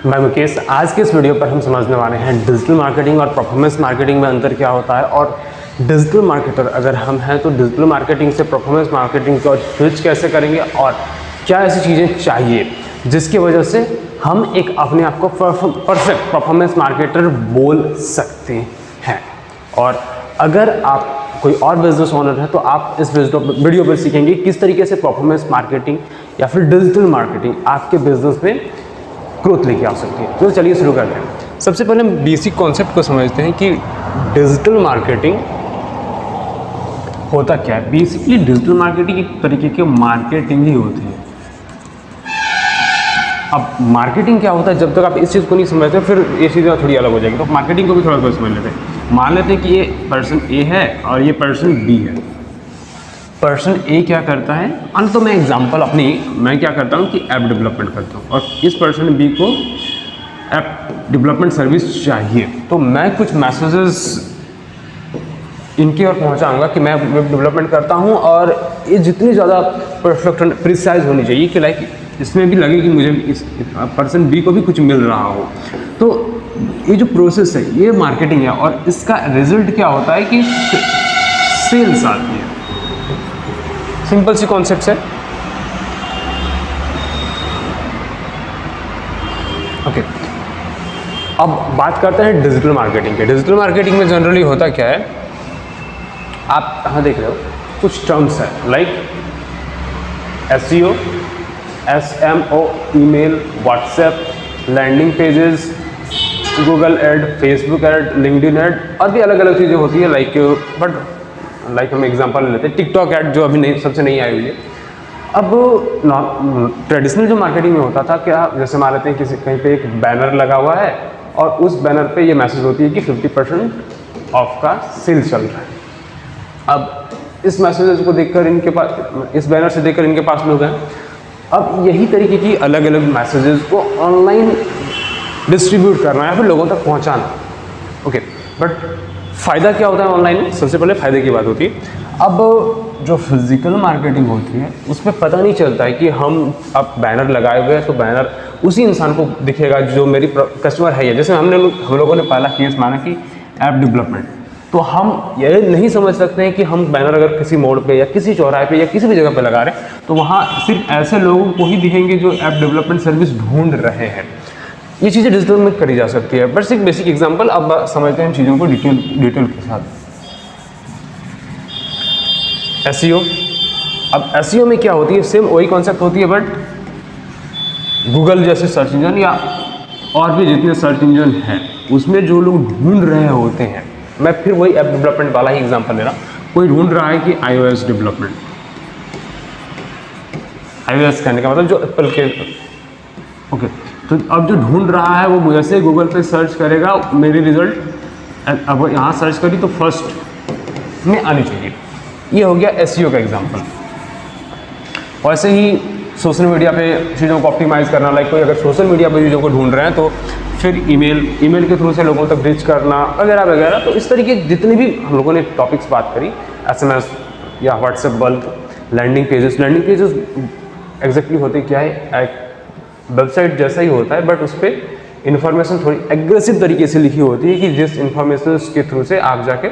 मैं मुकेश। आज के इस वीडियो पर हम समझने वाले हैं डिजिटल मार्केटिंग और परफॉर्मेंस मार्केटिंग में अंतर क्या होता है, और डिजिटल मार्केटर अगर हम हैं तो डिजिटल मार्केटिंग से परफॉर्मेंस मार्केटिंग को स्विच कैसे करेंगे, और क्या ऐसी चीज़ें चाहिए जिसकी वजह से हम एक अपने आप को परफेक्ट परफॉर्मेंस मार्केटर बोल सकते हैं। और अगर आप कोई और बिजनेस ओनर है तो आप इस वीडियो पर सीखेंगे किस तरीके से परफॉर्मेंस मार्केटिंग या फिर डिजिटल मार्केटिंग आपके बिजनेस में ग्रोथ लेके आ सकती है। तो चलिए शुरू करते हैं। सबसे पहले हम बेसिक कॉन्सेप्ट को समझते हैं कि डिजिटल मार्केटिंग होता क्या है। बेसिकली डिजिटल मार्केटिंग एक तरीके की मार्केटिंग ही होती है। अब मार्केटिंग क्या होता है, जब तक आप इस चीज़ को नहीं समझते फिर ये चीज़ें थोड़ी अलग हो जाएगी। तो मार्केटिंग को भी थोड़ा समझ लेते हैं। मान लेते हैं कि ये पर्सन ए है और ये पर्सन बी है। पर्सन ए क्या करता है, अंत तो मैं एग्जांपल मैं क्या करता हूँ कि ऐप डेवलपमेंट करता हूँ, और इस पर्सन बी को ऐप डेवलपमेंट सर्विस चाहिए। तो मैं कुछ मैसेजेस इनकी ओर पहुँचाऊँगा कि मैं वेब डेवलपमेंट करता हूँ, और ये जितनी ज़्यादा परफेक्ट प्रिसाइज होनी चाहिए कि लाइक इसमें भी लगे कि मुझे इस पर्सन बी को भी कुछ मिल रहा हो। तो ये जो प्रोसेस है ये मार्केटिंग है, और इसका रिजल्ट क्या होता है कि सेल्स आती है। सिंपल सी कॉन्सेप्ट है। ओके, अब बात करते हैं डिजिटल मार्केटिंग के। डिजिटल मार्केटिंग में जनरली होता क्या है, आप यहाँ देख रहे हो कुछ टर्म्स है like SEO, SMO, email, WhatsApp, landing pages, Google ad, Facebook ad, LinkedIn ad, और भी अलग अलग चीज़ें होती है लाइक हम एग्जांपल लेते हैं टिकटॉक ऐड जो अभी नहीं सबसे नई आई हुई है। अब ट्रेडिशनल जो मार्केटिंग में होता था क्या, जैसे मान लेते हैं किसी कहीं पे एक बैनर लगा हुआ है और उस बैनर पे ये मैसेज होती है कि 50% ऑफ का सेल चल रहा है। अब इस मैसेज को देखकर इनके पास, इस बैनर से देखकर इनके पास लोग हैं। अब यही तरीके की अलग अलग मैसेजेस को ऑनलाइन डिस्ट्रीब्यूट करना या फिर लोगों तक पहुंचाना। ओके, बट फ़ायदा क्या होता है ऑनलाइन में? सबसे पहले फ़ायदे की बात होती है। अब जो फिजिकल मार्केटिंग होती है उसमें पता नहीं चलता है कि हम अब बैनर लगाए हुए हैं तो बैनर उसी इंसान को दिखेगा जो मेरी कस्टमर है। जैसे हम लोगों ने पहला केस माना कि ऐप डेवलपमेंट, तो हम ये नहीं समझ सकते हैं कि हम बैनर अगर किसी मोड़ पे या किसी चौराहे पे या किसी भी जगह पे लगा रहे हैं तो वहाँ सिर्फ ऐसे लोगों को ही दिखेंगे जो ऐप डेवलपमेंट सर्विस ढूंढ रहे हैं। ये चीज़ें डिजिटल में करी जा सकती है। बस एक बेसिक एग्जांपल, अब समझते हैं चीज़ों को डिटेल के साथ। SEO, अब SEO में क्या होती है, सेम वही कॉन्सेप्ट होती है, बट गूगल जैसे सर्च इंजन या और भी जितने सर्च इंजन हैं उसमें जो लोग ढूंढ रहे होते हैं, मैं फिर वही ऐप डेवलपमेंट वाला ही एग्जांपल ले रहा हूँ। कोई ढूंढ रहा है कि iOS डेवलपमेंट, iOS कहने का मतलब जो एप्पल के, ओके, तो अब जो ढूंढ रहा है वो जैसे गूगल पे सर्च करेगा मेरी रिजल्ट अब यहाँ सर्च करी तो फर्स्ट में आनी चाहिए। ये हो गया SEO का एग्जांपल। वैसे ही सोशल मीडिया पे चीज़ों को ऑप्टिमाइज़ करना, लाइक कोई अगर सोशल मीडिया पे चीज़ों को ढूंढ रहे हैं तो फिर ईमेल के थ्रू से लोगों तक रीच करना वगैरह वगैरह। तो इस तरीके जितने भी हम लोगों ने टॉपिक्स बात करी, SMS या WhatsApp bulk, landing pages exactly होते क्या है, एक वेबसाइट जैसा ही होता है, बट उस पर इन्फॉर्मेशन थोड़ी एग्रेसिव तरीके से लिखी होती है कि जिस इन्फॉर्मेशन के थ्रू से आप जाके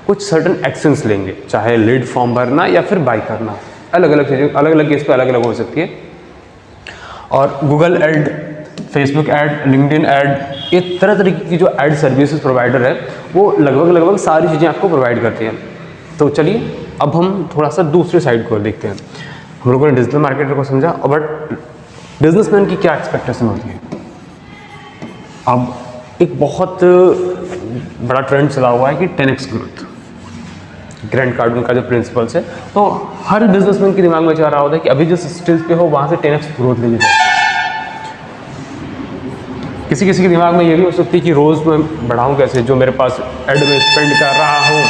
कुछ सर्टन एक्शंस लेंगे, चाहे लीड फॉर्म भरना या फिर बाई करना। अलग अलग चीज़ें अलग अलग केस पे अलग अलग हो सकती है। और Google ad, Facebook ad, LinkedIn add, ये तरह तरह की जो ऐड सर्विसेज प्रोवाइडर है वो लगभग सारी चीज़ें आपको प्रोवाइड करते हैं। तो चलिए अब हम थोड़ा सा दूसरे साइड को देखते हैं। हम लोगों ने डिजिटल मार्केटर को समझा, बट बिजनेसमैन की क्या एक्सपेक्टेशन होती है। अब एक बहुत बड़ा ट्रेंड चला हुआ है कि 10x ग्रोथ, ग्रैंड कार्डन का जो प्रिंसिपल्स है, तो हर बिजनेसमैन के दिमाग में चल रहा होता है कि अभी जिस स्टेज पे हो वहाँ से 10x ग्रोथ लेके जाए। किसी किसी के दिमाग में ये भी हो सकती है कि रोज़ मैं बढ़ाऊँ कैसे, जो मेरे पास एड में स्पेंड कर रहा हूँ,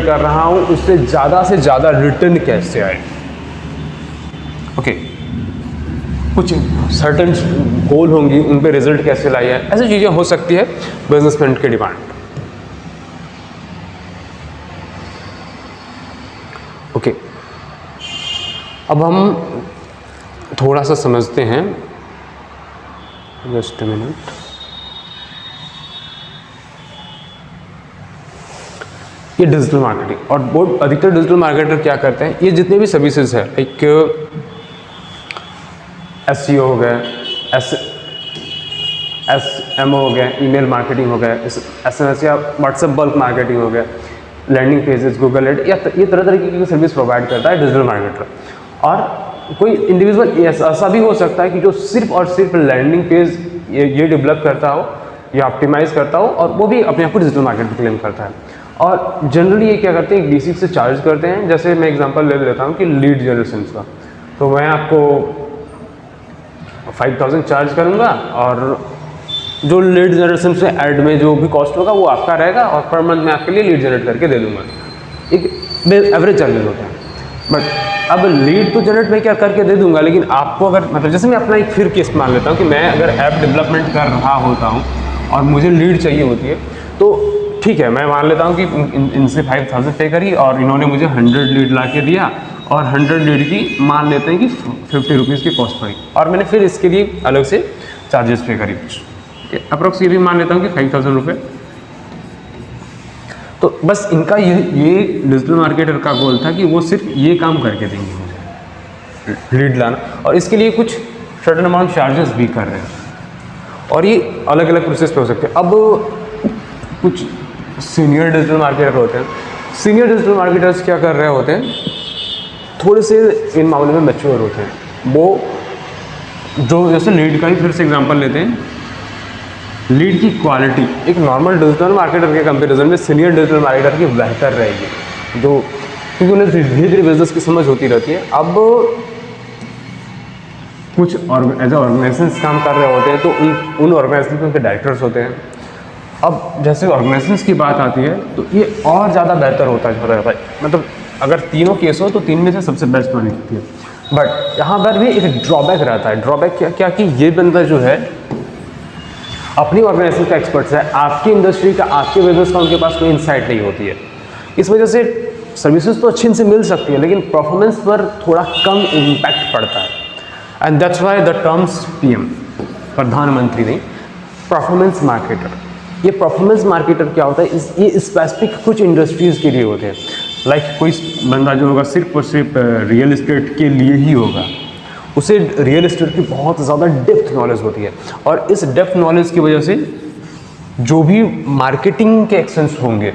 कर रहा हूँ उससे ज़्यादा रिटर्न कैसे आए। ओके, कुछ सर्टेन गोल होंगी, उन पे रिजल्ट कैसे लाए हैं, ऐसी चीज़ें हो सकती है बिजनेसमैन की डिमांड। ओके, अब हम थोड़ा सा समझते हैं, जस्ट अ मिनट। ये डिजिटल मार्केटिंग, और बहुत अधिकतर डिजिटल मार्केटर क्या करते हैं, ये जितने भी सर्विसेज है, एक SEO हो गया, SMO हो गया, ईमेल मार्केटिंग हो गया, SMS या व्हाट्सएप बल्क मार्केटिंग हो गया, लैंडिंग पेजेस, गूगल एड, या ये तरह तरह की सर्विस प्रोवाइड करता है डिजिटल मार्केटर। और कोई इंडिविजुअल ऐसा भी हो सकता है कि जो सिर्फ और सिर्फ लैंडिंग पेज ये डेवलप करता हो या ऑप्टिमाइज़ करता हो, और वो भी अपने आप को डिजिटल मार्केटर क्लेम करता है। और जनरली ये क्या करते हैं, एक बेसिक से चार्ज करते हैं। जैसे मैं एग्जांपल ले लेता हूँ कि लीड जनरेशन का, तो मैं आपको 5000 चार्ज करूँगा, और जो लीड जनरेशन से ऐड में जो भी कॉस्ट होगा वो आपका रहेगा, और पर मंथ मैं आपके लिए लीड जनरेट करके दे दूँगा। एक एवरेज चार्जेस होता है। बट अब लीड तो जनरेट मैं क्या करके दे दूँगा, लेकिन आपको अगर मतलब जैसे मैं अपना एक फिर केस मान लेता हूँ कि मैं अगर ऐप डेवलपमेंट कर रहा होता हूँ और मुझे लीड चाहिए होती है, तो ठीक है, मैं मान लेता हूँ कि इनसे 5000 पे करी और इन्होंने मुझे 100 लीड ला के दिया, और 100 लीड की मान लेते हैं कि 50 रुपीज़ की कॉस्ट पड़ी, और मैंने फिर इसके लिए अलग से चार्जेस पे करी कुछ अप्रोक्स, ये भी मान लेता हूँ कि 5000 रुपये। तो बस इनका ये डिजिटल मार्केटर का गोल था कि वो सिर्फ ये काम करके देंगे मुझे, लीड लाना, और इसके लिए कुछ सर्टेन अमाउंट चार्जेस भी कर रहे हैं, और ये अलग अलग प्रोसेस पे हो सकते हैं। अब कुछ सीनियर डिजिटल मार्केटर होते हैं, सीनियर डिजिटल मार्केटर्स क्या कर रहे होते हैं, थोड़े से इन मामले में मैच्योर होते हैं। वो जो जैसे लीड का ही फिर से एग्जांपल लेते हैं, लीड की क्वालिटी एक नॉर्मल डिजिटल मार्केटर के कंपैरिजन में सीनियर डिजिटल मार्केटर की बेहतर रहेगी, जो क्योंकि उन्हें धीरे धीरे बिजनेस की समझ होती रहती है। अब कुछ एज ऑर्गेनाइजेशंस काम कर रहे होते हैं, तो उन ऑर्गेनाइजेशन के डायरेक्टर्स होते हैं। अब जैसे ऑर्गेनाइजेशंस की बात आती है, तो ये और ज़्यादा बेहतर होता है भाई, मतलब अगर तीनों केस हो तो तीन में से सबसे बेस्ट मानी जाती है। बट यहाँ पर भी एक ड्रॉबैक रहता है। ड्रॉबैक क्या कि ये बंदा जो है अपनी ऑर्गेनाइजेशन का एक्सपर्ट्स है, आपकी इंडस्ट्री का, आपके बिजनेस का उनके पास कोई इंसाइट नहीं होती है। इस वजह से सर्विसेज तो अच्छी से मिल सकती है, लेकिन परफॉर्मेंस पर थोड़ा कम इम्पैक्ट पड़ता है। And that's why the terms PM, प्रधानमंत्री नहीं, परफॉर्मेंस मार्केटर। ये परफॉर्मेंस मार्केटर क्या होता है, ये स्पेसिफिक कुछ इंडस्ट्रीज़ के लिए होते हैं। लाइक कोई बंदा जो होगा सिर्फ और सिर्फ रियल इस्टेट के लिए ही होगा, उसे रियल इस्टेट की बहुत ज़्यादा डेप्थ नॉलेज होती है, और इस डेप्थ नॉलेज की वजह से जो भी मार्केटिंग के एक्शंस होंगे,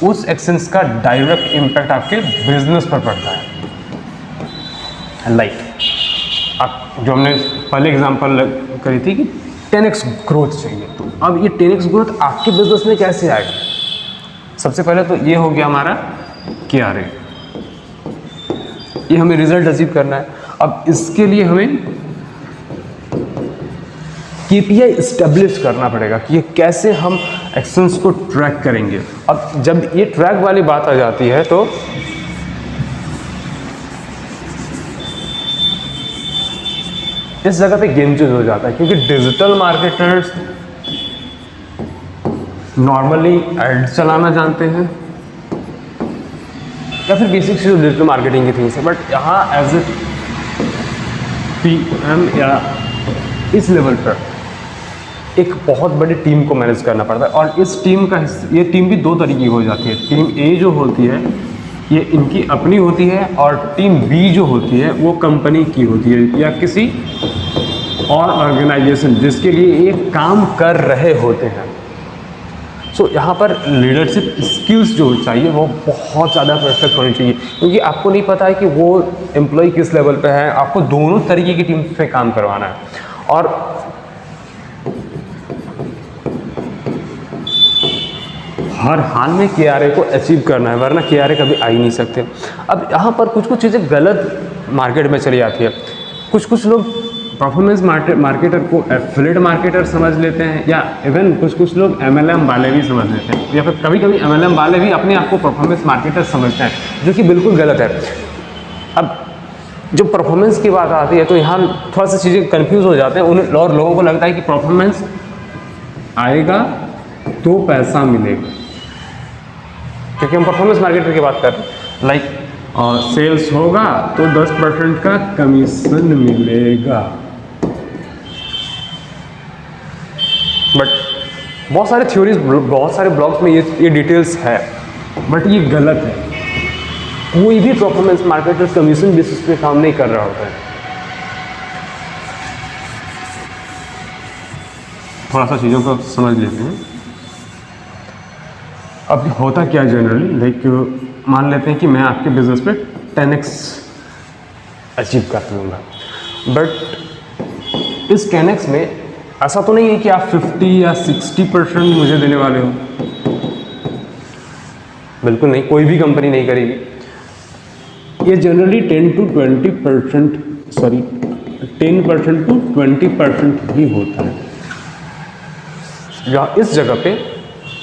उस एक्शंस का डायरेक्ट इम्पैक्ट आपके बिजनेस पर पड़ता है। लाइक आप जो हमने पहले एग्जांपल करी थी कि 10x ग्रोथ चाहिए, तो अब ये 10x ग्रोथ आपके बिजनेस में कैसे आएगा? सबसे पहले तो ये हो गया हमारा KRA, ये हमें रिजल्ट अचीव करना है। अब इसके लिए हमें KPI इस्टेब्लिश करना पड़ेगा कि ये कैसे हम एक्शंस को ट्रैक करेंगे। अब जब ये ट्रैक वाली बात आ जाती है, तो इस जगह पे गेम चेंज हो जाता है, क्योंकि डिजिटल मार्केटर्स नॉर्मली एड चलाना जानते हैं या फिर बेसिक जो डिजिटल मार्केटिंग की थिंग्स है, बट यहाँ एज ए PM या इस लेवल पर एक बहुत बड़ी टीम को मैनेज करना पड़ता है। और इस टीम का ये टीम भी दो तरीके की हो जाती है। टीम A जो होती है ये इनकी अपनी होती है, और टीम B जो होती है वो कंपनी की होती है या किसी और ऑर्गेनाइजेशन जिसके लिए ये काम कर रहे होते हैं। सो यहाँ पर लीडरशिप स्किल्स जो चाहिए वो बहुत ज़्यादा परफेक्ट होनी चाहिए, क्योंकि आपको नहीं पता है कि वो एम्प्लॉय किस लेवल पे है। आपको दोनों तरीके की टीम पे काम करवाना है, और हर हाल में KRA को अचीव करना है, वरना KRA कभी आ ही नहीं सकते। अब यहाँ पर कुछ कुछ चीज़ें गलत मार्केट में चली जाती है। कुछ लोग परफॉर्मेंस मार्केटर को एफिलिएट मार्केटर समझ लेते हैं, या इवन कुछ लोग MLM वाले भी समझ लेते हैं, या फिर कभी कभी MLM वाले भी अपने आप को परफॉर्मेंस मार्केटर समझते हैं, जो कि बिल्कुल गलत है। अब जब परफॉर्मेंस की बात आती है तो यहाँ थोड़ा सा चीज़ें कंफ्यूज हो जाते हैं और लोगों को लगता है कि परफॉर्मेंस आएगा तो पैसा मिलेगा, क्योंकि हम परफॉर्मेंस मार्केटर की बात कर रहे हैं। लाइक और सेल्स होगा तो 10% का कमीशन मिलेगा। बट बहुत सारे थ्योरीज, बहुत सारे ब्लॉग्स में ये डिटेल्स है, बट ये गलत है। कोई भी परफॉर्मेंस मार्केटर कमीशन बेसिस पे काम नहीं कर रहा होता है। थोड़ा सा चीज़ों को समझ लेते हैं। अब होता क्या जनरली, लाइक मान लेते हैं कि मैं आपके बिजनेस पे 10x अचीव कर लूँगा, बट इस 10x में ऐसा तो नहीं है कि आप 50 या 60% मुझे देने वाले हो। बिल्कुल नहीं, कोई भी कंपनी नहीं करेगी। ये जनरली 10 to 20%, सॉरी 10% to 20% ही होता है। या इस जगह पे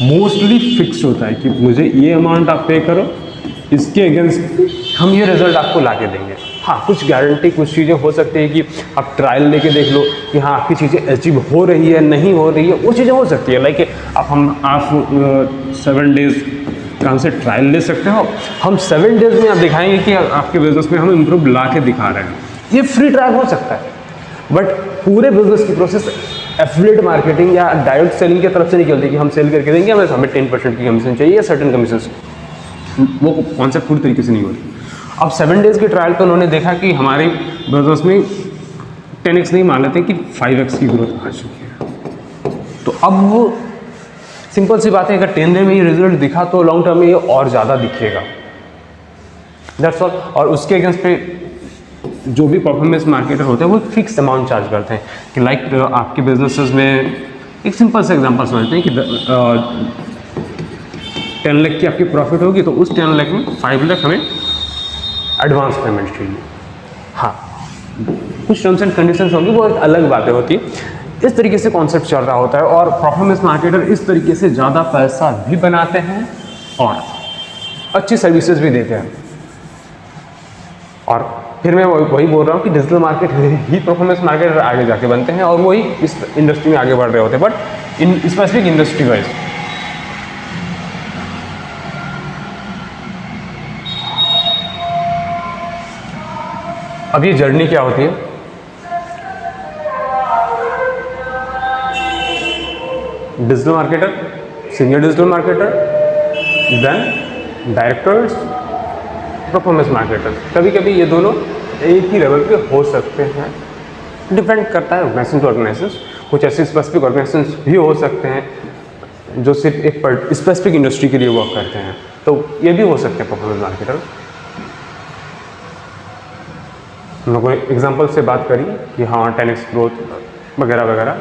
मोस्टली फिक्स होता है कि मुझे ये अमाउंट आप पे करो, इसके अगेंस्ट हम ये रिजल्ट आपको ला के देंगे। हाँ, कुछ गारंटी, कुछ चीज़ें हो सकती है कि आप ट्रायल लेके देख लो कि हाँ आपकी चीज़ें अचीव हो रही है नहीं हो रही है, वो चीज़ें हो सकती है। लाइक आप 7 डेज का हमसे ट्रायल ले सकते हो। हम 7 डेज में आप दिखाएंगे कि आपके बिजनेस में हम इम्प्रूव ला के दिखा रहे हैं। ये फ्री ट्रायल हो सकता है, बट पूरे बिजनेस की प्रोसेस एफिलिएट मार्केटिंग या डायरेक्ट सेलिंग की तरफ से नहीं चलती कि हम सेल करके देंगे, हमें 10% की कमीशन चाहिए या सर्टेन कमीशन। वो कॉन्सेप्ट पूरी तरीके से नहीं होती। अब 7 डेज़ के ट्रायल पे उन्होंने देखा कि हमारे बिजनेस में 10x नहीं, मान लेते हैं कि 5x की ग्रोथ आ चुकी है। तो अब वो सिंपल सी बात है, अगर 10 डे में ये रिजल्ट दिखा तो लॉन्ग टर्म में ये और ज़्यादा दिखेगा। That's all. और उसके अगेंस्ट पे जो भी परफॉर्मेंस मार्केटर होते हैं वो फिक्स अमाउंट चार्ज करते हैं कि लाइक आपके बिजनेसेस में एक सिंपल सा एग्जांपल समझते हैं कि 10 लाख की आपकी प्रॉफिट होगी तो उस 10 लाख में 5 लाख हमें एडवांस पेमेंट चाहिए। हाँ, कुछ टर्म्स एंड कंडीशंस होंगी, वो एक अलग बातें होती है। इस तरीके से कॉन्सेप्ट चल रहा होता है और परफॉर्मेंस मार्केटर इस तरीके से ज़्यादा पैसा भी बनाते हैं और अच्छी सर्विसेज भी देते हैं। और फिर मैं वही बोल रहा हूँ कि डिजिटल मार्केट ही परफॉर्मेंस मार्केटर आगे जाके बनते हैं और वही इस इंडस्ट्री में आगे बढ़ रहे होते हैं, but in specific industry wise. अब ये जर्नी क्या होती है, digital marketer, senior digital marketer, then directors, performance marketer. कभी कभी ये दोनों एक ही लेवल पे हो सकते हैं, डिपेंड करता है ऑर्गेनाइजेशन टू ऑर्गेनाइजेशन। कुछ ऐसे स्पेसिफिक ऑर्गेनाइजेशन भी हो सकते हैं जो सिर्फ एक स्पेसिफिक इंडस्ट्री के लिए वर्क करते हैं, तो ये भी हो सकते हैं परफॉर्मेंस मार्केटर। हम लोगों ने एग्जाम्पल से बात करी कि हाँ 10x ग्रोथ वगैरह वगैरह,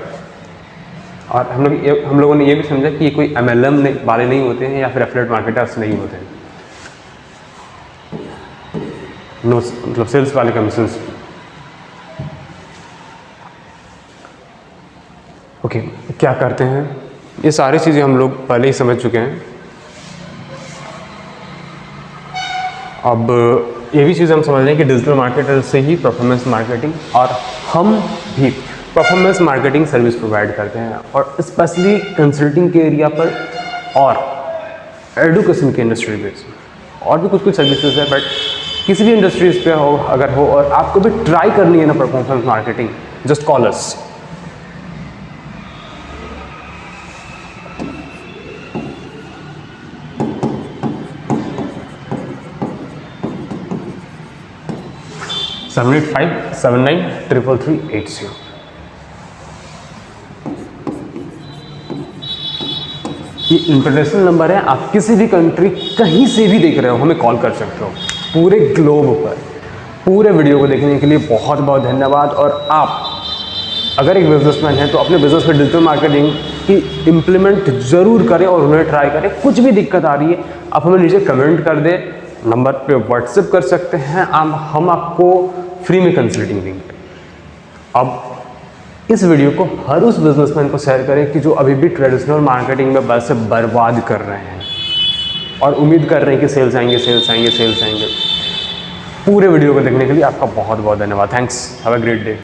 और हम लोगों ने ये भी समझा कि ये कोई MLM वाले नहीं होते हैं या फिर एफिलिएट मार्केटर्स नहीं होते हैं, नो मतलब सेल्स वाले कमीशंस। ओके, क्या करते हैं, ये सारी चीज़ें हम लोग पहले ही समझ चुके हैं। अब ये भी चीज़ हम समझ रहे हैं कि डिजिटल मार्केटर से ही परफॉर्मेंस मार्केटिंग, और हम भी परफॉर्मेंस मार्केटिंग सर्विस प्रोवाइड करते हैं, और स्पेशली कंसल्टिंग के एरिया पर और एडुकेशन के इंडस्ट्री बेस, और भी कुछ सर्विसेज है। बट किसी भी इंडस्ट्रीज पे हो अगर हो और आपको भी ट्राई करनी है ना परफॉर्मेंस मार्केटिंग, जस्ट कॉल अस। सेवन 7857933380। ये इंटरनेशनल नंबर है, आप किसी भी कंट्री कहीं से भी देख रहे हो हमें कॉल कर सकते हो, पूरे ग्लोब पर। पूरे वीडियो को देखने के लिए बहुत बहुत धन्यवाद। और आप अगर एक बिजनेसमैन हैं तो अपने बिजनेस में डिजिटल मार्केटिंग की इम्प्लीमेंट ज़रूर करें और उन्हें ट्राई करें। कुछ भी दिक्कत आ रही है आप हमें नीचे कमेंट कर दें, नंबर पे व्हाट्सएप कर सकते हैं, हम आपको फ्री में कंसल्टिंग देंगे। अब इस वीडियो को हर उस बिजनेसमैन को शेयर करें कि जो अभी भी ट्रेडिशनल मार्केटिंग में पैसे बर्बाद कर रहे हैं और उम्मीद कर रहे हैं कि सेल्स आएंगे सेल्स आएंगे सेल्स आएंगे। पूरे वीडियो को देखने के लिए आपका बहुत बहुत धन्यवाद। Thanks, have a great day.